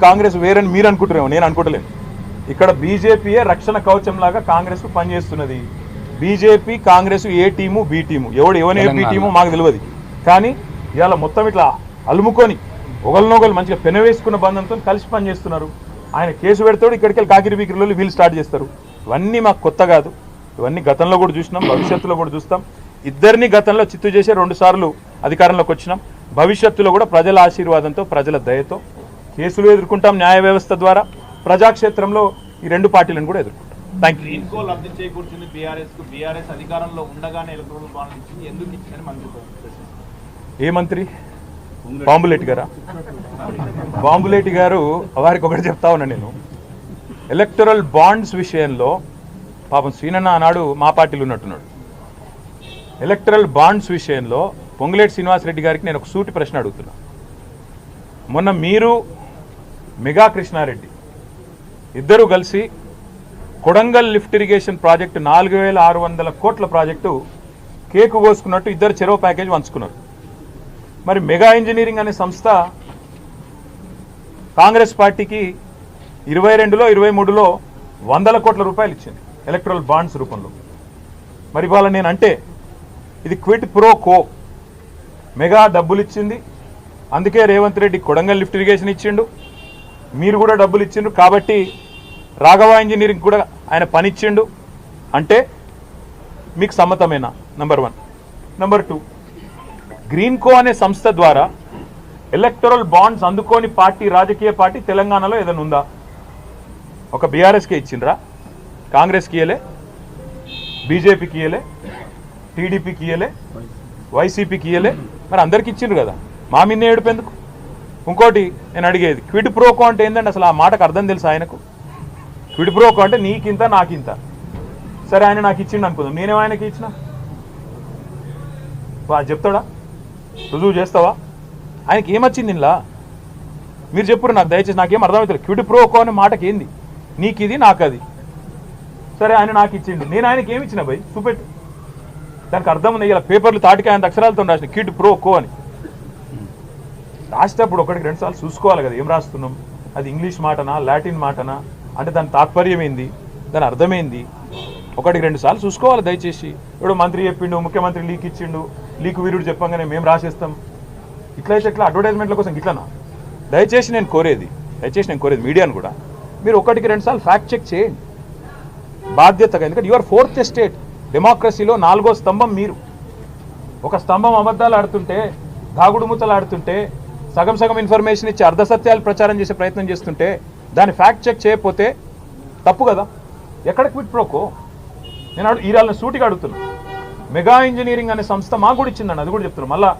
కాంగ్రెస్ వేరని మీరు అనుకుంటారేమో, నేను అనుకుంటలేను. ఇక్కడ బీజేపీయే రక్షణ కవచం లాగా కాంగ్రెస్ పనిచేస్తున్నది. బీజేపీ కాంగ్రెస్ ఏ టీము బి టీము, ఎవరు బి టీము మాకు తెలియదు. కానీ ఇవాళ మొత్తం ఇట్లా అలుముకొని ఒకరినొకరు మంచిగా పెనవేసుకున్న బంధంతో కలిసి పనిచేస్తున్నారు. ఆయన కేసు పెడతాడు, ఇక్కడికి వెళ్ళి కాకిరి బీకిరిలో వీళ్ళు స్టార్ట్ చేస్తారు. ఇవన్నీ మాకు కొత్త కాదు. ఇవన్నీ గతంలో కూడా చూసినాం, భవిష్యత్తులో కూడా చూస్తాం. ఇద్దరిని గతంలో చిత్తు చేసే 2 సార్లు అధికారంలోకి వచ్చినాం. భవిష్యత్తులో కూడా ప్రజల ఆశీర్వాదంతో, ప్రజల దయతో కేసులు ఎదుర్కొంటాం. న్యాయ వ్యవస్థ ద్వారా ప్రజాక్షేత్రంలో ఈ 2 పార్టీలను కూడా ఎదుర్కొంటాం. Thank you. లబ్ధి చేకూర్చింది బీఆర్ఎస్ అధికారంలో ఉండగానే ఎలక్ట్రల్ బాండ్ ఇచ్చింది, ఎందుకు ఇచ్చిందని మంత్రి ఏ మంత్రి? బాంబులేటి గారా? బాంబులేటి గారు వారికి ఒకటి చెప్తా ఉన్నా నేను. ఎలక్టరల్ బాండ్స్ విషయంలో పాపం శ్రీనన్న ఆనాడు మా పార్టీలో ఉన్నట్టున్నాడు. ఎలక్టరల్ బాండ్స్ విషయంలో పొంగులేటి శ్రీనివాసరెడ్డి గారికి నేను ఒక సూటి ప్రశ్న అడుగుతున్నా. మొన్న మీరు మెగా కృష్ణారెడ్డి ఇద్దరు కలిసి కొడంగల్ లిఫ్ట్ ఇరిగేషన్ ప్రాజెక్టు 4600 కోట్ల ప్రాజెక్టు కేకు కోసుకున్నట్టు ఇద్దరు చెరో ప్యాకేజ్ పంచుకున్నారు. మరి మెగా ఇంజనీరింగ్ అనే సంస్థ కాంగ్రెస్ పార్టీకి 22లో 23లో 100 కోట్ల రూపాయలు ఇచ్చింది ఎలక్టరల్ బాండ్స్ రూపంలో. మరి ఇవాళ నేను అంటే ఇది క్విట్ ప్రో కో. మెగా డబ్బులు ఇచ్చింది, అందుకే రేవంత్ రెడ్డి కొడంగల్ లిఫ్ట్ ఇరిగేషన్ ఇచ్చిండు, మీరు కూడా డబ్బులు ఇచ్చిండు, కాబట్టి రాఘవ ఇంజనీరింగ్ కూడా ఆయన పని ఇచ్చిండు అంటే మీకు సమ్మతమేనా? నంబర్ 1. నంబర్ 2, గ్రీన్కో అనే సంస్థ ద్వారా ఎలక్టరల్ బాండ్స్ అందుకోని పార్టీ, రాజకీయ పార్టీ తెలంగాణలో ఏదైనా ఉందా? ఒక బీఆర్ఎస్కే ఇచ్చిండ్రా? కాంగ్రెస్కి ఇయ్యలే, బీజేపీకి ఇయ్యలే, టీడీపీకి ఇయ్యలే, వైసీపీకి ఇయ్యలే, మరి అందరికి ఇచ్చిండ్రు కదా, మా మిన్నే ఏడుపెందుకు? ఇంకోటి నేను అడిగేది, క్విడ్ ప్రోకో అంటే ఏంటంటే అసలు ఆ మాటకు అర్థం తెలుసు ఆయనకు? క్విడ్ ప్రోకో అంటే నీకింత నాకింత. సరే ఆయన నాకు ఇచ్చిండు అనుకుందాం, నేనేమో ఆయనకి ఇచ్చిన, చెప్తాడా? రుజువు చేస్తావా? ఆయనకి ఏమొచ్చింది ఇలా? మీరు చెప్పురు నాకు, దయచేసి నాకేం అర్థమవుతుంది. క్విడ్ ప్రోకో అనే మాటకి ఏంది? నీకు ఇది నాకు అది. సరే ఆయన నాకు ఇచ్చిండు, నేను ఆయనకి ఏమి ఇచ్చిన భయ్ చూపెట్టు, దానికి అర్థం ఉంది. ఇలా పేపర్లు తాటికి ఆయన అక్షరాలతో రాసిన క్విడ్ ప్రోకో అని. రాసేటప్పుడు 1-2 సార్లు చూసుకోవాలి కదా ఏం రాస్తున్నాం, అది ఇంగ్లీష్ మాటనా లాటిన్ మాటనా, అంటే దాని తాత్పర్యం ఏంది, దాని అర్థమైంది, 1-2 సార్లు చూసుకోవాలి దయచేసి. ఇప్పుడు మంత్రి చెప్పిండు, ముఖ్యమంత్రి లీక్ ఇచ్చిండు, లీక్ వీరుడు చెప్పంగానే మేము రాసేస్తాం. ఇట్లయితే ఎట్లా? అడ్వర్టైజ్మెంట్ల కోసం ఇట్లనా? దయచేసి నేను కోరేది మీడియాను కూడా, మీరు 1-2 సార్లు ఫ్యాక్ట్ చెక్ చేయండి బాధ్యతగా. ఎందుకంటే యువర్ 4th ఎస్టేట్, డెమోక్రసీలో 4వ స్తంభం మీరు. ఒక స్తంభం అబద్ధాలు ఆడుతుంటే, దాగుడు మూతలు ఆడుతుంటే, సగం ఇన్ఫర్మేషన్ ఇచ్చి అర్ధసత్యాలు ప్రచారం చేసే ప్రయత్నం చేస్తుంటే దాన్ని ఫ్యాక్ట్ చెక్ చేయకపోతే తప్పు కదా. ఎక్కడ క్విట్ ప్రోకో? నేను ఈరాళ్ళని సూటిగా అడుగుతున్నా. మెగా ఇంజనీరింగ్ అనే సంస్థ మాకు కూడా ఇచ్చిందండి, అది కూడా చెప్తున్నాను. మళ్ళీ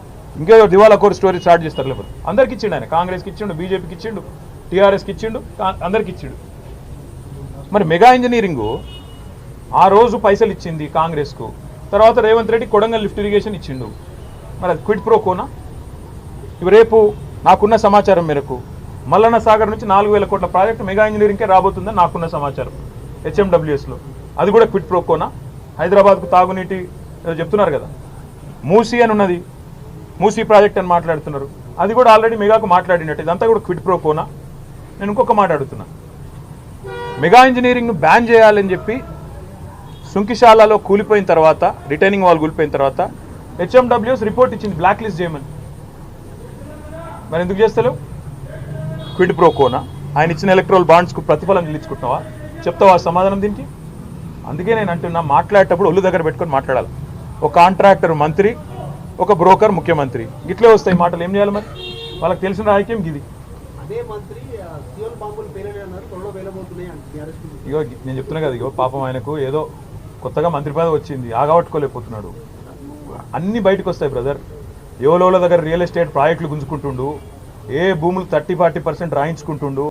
ఇంకేదో దివాలా కోర్ స్టోరీ స్టార్ట్ చేస్తారు. లేకపోతే అందరికి ఇచ్చిండు ఆయన, కాంగ్రెస్కి ఇచ్చిండు, బీజేపీకి ఇచ్చిండు, టీఆర్ఎస్కి ఇచ్చిండు, అందరికి ఇచ్చిండు. మరి మెగా ఇంజనీరింగు ఆ రోజు పైసలు ఇచ్చింది కాంగ్రెస్కు, తర్వాత రేవంత్ రెడ్డి కొడంగల్ లిఫ్ట్ ఇరిగేషన్ ఇచ్చిండు, మరి అది క్విట్ ప్రోకోనా? ఇవి రేపు నాకున్న సమాచారం మేరకు మల్లన్న సాగర్ నుంచి 4000 కోట్ల ప్రాజెక్టు మెగా ఇంజనీరింగ్కే రాబోతుందని నాకున్న సమాచారం హెచ్ఎండబ్ల్యూఎస్లో. అది కూడా క్విట్ ప్రోకోనా? హైదరాబాద్కు తాగునీటి చెప్తున్నారు కదా, మూసీ అని ఉన్నది, మూసీ ప్రాజెక్ట్ అని మాట్లాడుతున్నారు, అది కూడా ఆల్రెడీ మెగాకు మాట్లాడినట్టు, ఇదంతా కూడా క్విట్ ప్రోకోనా? నేను ఇంకొక మాట అడుగుతున్నా. మెగా ఇంజనీరింగ్ను బ్యాన్ చేయాలని చెప్పి సుంకిశాలలో కూలిపోయిన తర్వాత, రిటైనింగ్ వాల్ కూలిపోయిన తర్వాత హెచ్ఎండబ్ల్యూఎస్ రిపోర్ట్ ఇచ్చింది బ్లాక్ లిస్ట్ చేయమని. మరి ఎందుకు చేస్తలేవు? క్విడ్ ప్రోకోనా? ఆయన ఇచ్చిన ఎలక్ట్రల్ బాండ్స్కు ప్రతిఫలం చెల్లించుకుంటున్నావా? చెప్తావా సమాధానం దీనికి? అందుకే నేను అంటున్నా, మాట్లాడేటప్పుడు ఒళ్ళు దగ్గర పెట్టుకొని మాట్లాడాలి. ఒక కాంట్రాక్టర్ మంత్రి, ఒక బ్రోకర్ ముఖ్యమంత్రి, ఇట్లే వస్తాయి మాటలు. ఏం చేయాలి మరి? వాళ్ళకి తెలిసిన రాజకీయం ఇది. ఇగో నేను చెప్తున్నా కదా, ఇగో పాపం ఆయనకు ఏదో కొత్తగా మంత్రి పదవి వచ్చింది, ఆగబట్టుకోలేకపోతున్నాడు. అన్నీ బయటకు వస్తాయి బ్రదర్. ఎవరోళ్ళ దగ్గర రియల్ ఎస్టేట్ ప్రాజెక్టులు గుంజుకుంటుండు, ఏ భూములు 30-40% రాయించుకుంటుండు.